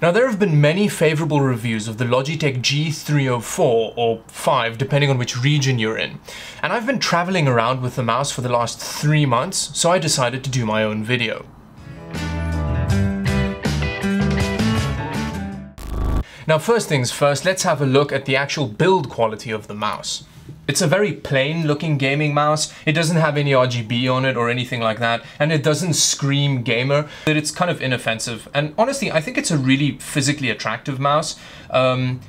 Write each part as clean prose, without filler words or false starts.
Now there have been many favorable reviews of the Logitech G304 or 5 depending on which region you're in, and I've been traveling around with the mouse for the last 3 months, so I decided to do my own video. Now first things first, let's have a look at the actual build quality of the mouse. It's a very plain looking gaming mouse. It doesn't have any RGB on it or anything like that, and it doesn't scream gamer. It's kind of inoffensive, and honestly I think it's a really physically attractive mouse.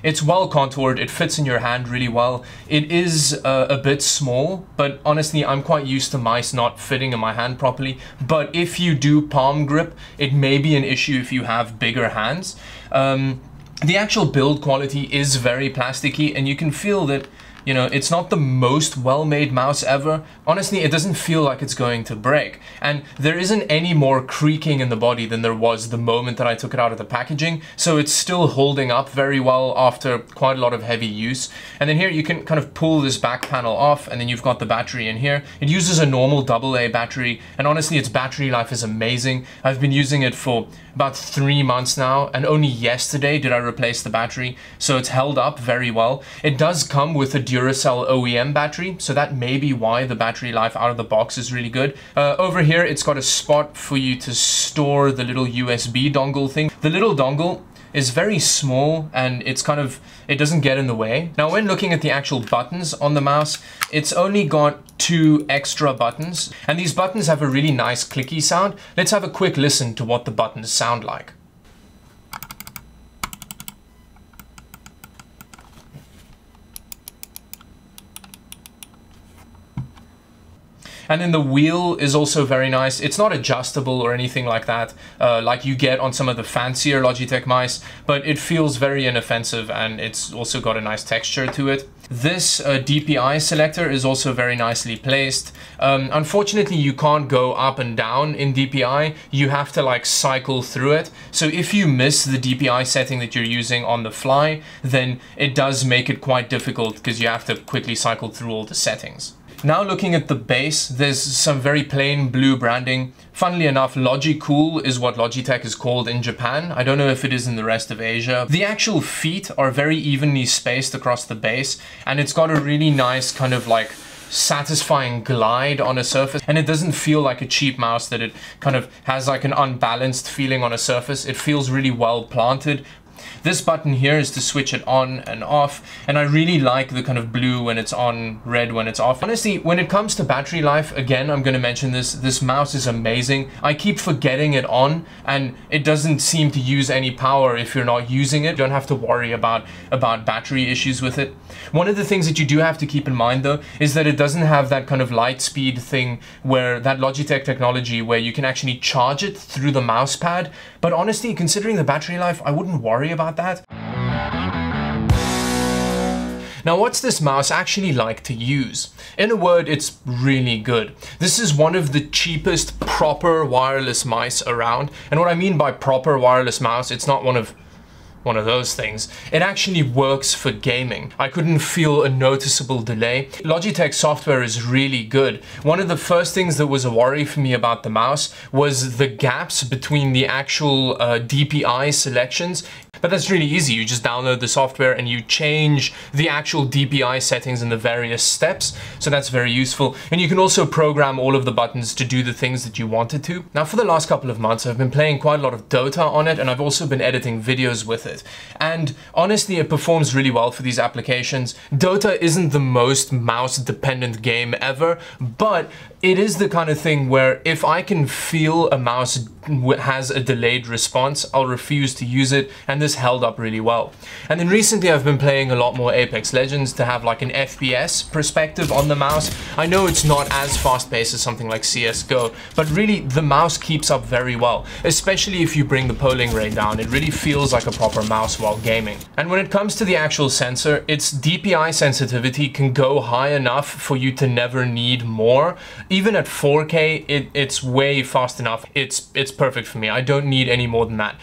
It's well contoured, it fits in your hand really well. It is a bit small, but honestly I'm quite used to mice not fitting in my hand properly. But if you do palm grip, it may be an issue if you have bigger hands. The actual build quality is very plasticky, and you can feel that, you know, it's not the most well-made mouse ever. Honestly, it doesn't feel like it's going to break. And there isn't any more creaking in the body than there was the moment that I took it out of the packaging. So it's still holding up very well after quite a lot of heavy use. And then here you can kind of pull this back panel off, and then you've got the battery in here. It uses a normal AA battery, and honestly, its battery life is amazing. I've been using it for about 3 months now, and only yesterday did I replace the battery, so it's held up very well. It does come with a Duracell OEM battery, so that may be why the battery life out of the box is really good. Over here, it's got a spot for you to store the little USB dongle thing. The little dongle is very small, and it's kind of, it doesn't get in the way. Now, when looking at the actual buttons on the mouse, it's only got 2 extra buttons, and these buttons have a really nice clicky sound. Let's have a quick listen to what the buttons sound like. And then the wheel is also very nice. It's not adjustable or anything like that, like you get on some of the fancier Logitech mice, but it feels very inoffensive, and it's also got a nice texture to it. This DPI selector is also very nicely placed. Unfortunately, you can't go up and down in DPI. You have to like cycle through it. So if you miss the DPI setting that you're using on the fly, then it does make it quite difficult because you have to quickly cycle through all the settings. Now looking at the base, there's some very plain blue branding. Funnily enough, Logicool is what Logitech is called in Japan. I don't know if it is in the rest of Asia. The actual feet are very evenly spaced across the base, and it's got a really nice kind of like satisfying glide on a surface, and it doesn't feel like a cheap mouse that it kind of has like an unbalanced feeling on a surface. It feels really well planted. This button here is to switch it on and off, and I really like the kind of blue when it's on, red when it's off. Honestly, when it comes to battery life, again, I'm going to mention this mouse is amazing. I keep forgetting it on, and it doesn't seem to use any power if you're not using it. You don't have to worry about battery issues with it. One of the things that you do have to keep in mind though is that it doesn't have that kind of light speed thing, where that Logitech technology where you can actually charge it through the mouse pad. But honestly, considering the battery life, I wouldn't worry about that. Now, what's this mouse actually like to use? In a word, it's really good. This is one of the cheapest proper wireless mice around. And what I mean by proper wireless mouse, it's not one of those things. It actually works for gaming. I couldn't feel a noticeable delay. Logitech software is really good. One of the first things that was a worry for me about the mouse was the gaps between the actual DPI selections. But that's really easy. You just download the software and you change the actual DPI settings in the various steps. So that's very useful. And you can also program all of the buttons to do the things that you wanted to. Now, for the last couple of months, I've been playing quite a lot of Dota on it, and I've also been editing videos with it. And honestly, it performs really well for these applications. Dota isn't the most mouse dependent game ever, but it is the kind of thing where if I can feel a mouse has a delayed response, I'll refuse to use it, and this held up really well. And then recently I've been playing a lot more Apex Legends to have like an FPS perspective on the mouse. I know it's not as fast-paced as something like CSGO, but really the mouse keeps up very well, especially if you bring the polling rate down. It really feels like a proper mouse while gaming. And when it comes to the actual sensor, its DPI sensitivity can go high enough for you to never need more. Even at 4K, it's way fast enough. It's perfect for me. I don't need any more than that.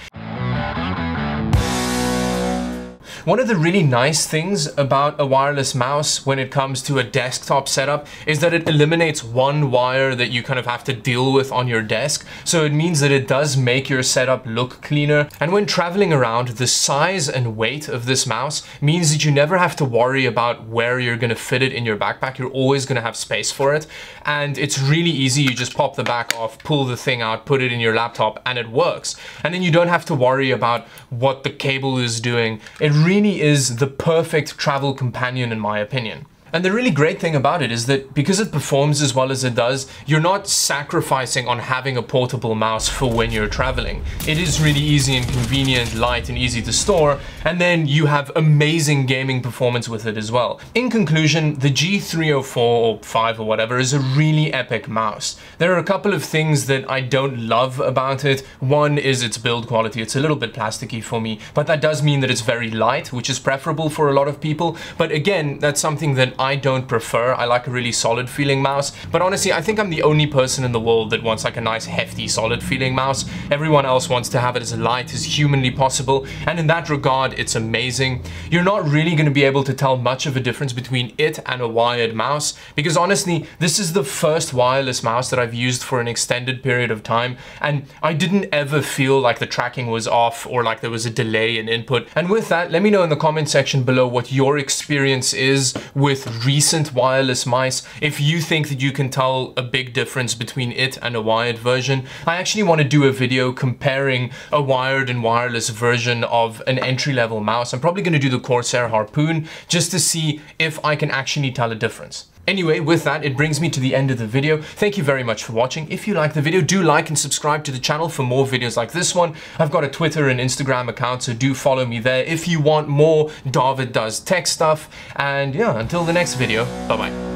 One of the really nice things about a wireless mouse when it comes to a desktop setup is that it eliminates one wire that you kind of have to deal with on your desk. So it means that it does make your setup look cleaner. And when traveling around, the size and weight of this mouse means that you never have to worry about where you're going to fit it in your backpack. You're always going to have space for it. And it's really easy. You just pop the back off, pull the thing out, put it in your laptop, and it works. And then you don't have to worry about what the cable is doing. It really is the perfect travel companion in my opinion. And the really great thing about it is that because it performs as well as it does, you're not sacrificing on having a portable mouse for when you're traveling. It is really easy and convenient, light and easy to store, and then you have amazing gaming performance with it as well. In conclusion, the G304 or 5 or whatever is a really epic mouse. There are a couple of things that I don't love about it. One is its build quality. It's a little bit plasticky for me, but that does mean that it's very light, which is preferable for a lot of people. But again, that's something that I don't prefer. I like a really solid feeling mouse, but honestly, I think I'm the only person in the world that wants like a nice hefty solid feeling mouse. Everyone else wants to have it as light as humanly possible, and in that regard, it's amazing. You're not really going to be able to tell much of a difference between it and a wired mouse, because honestly, this is the first wireless mouse that I've used for an extended period of time, and I didn't ever feel like the tracking was off or like there was a delay in input. And with that, let me know in the comment section below what your experience is with recent wireless mice. If you think that you can tell a big difference between it and a wired version. I actually want to do a video comparing a wired and wireless version of an entry-level mouse. I'm probably going to do the Corsair Harpoon just to see if I can actually tell a difference. Anyway, with that, it brings me to the end of the video. Thank you very much for watching. If you like the video, do like and subscribe to the channel for more videos like this one. I've got a Twitter and Instagram account, so do follow me there if you want more Dawid Does Tech stuff. And yeah, until the next video, bye-bye.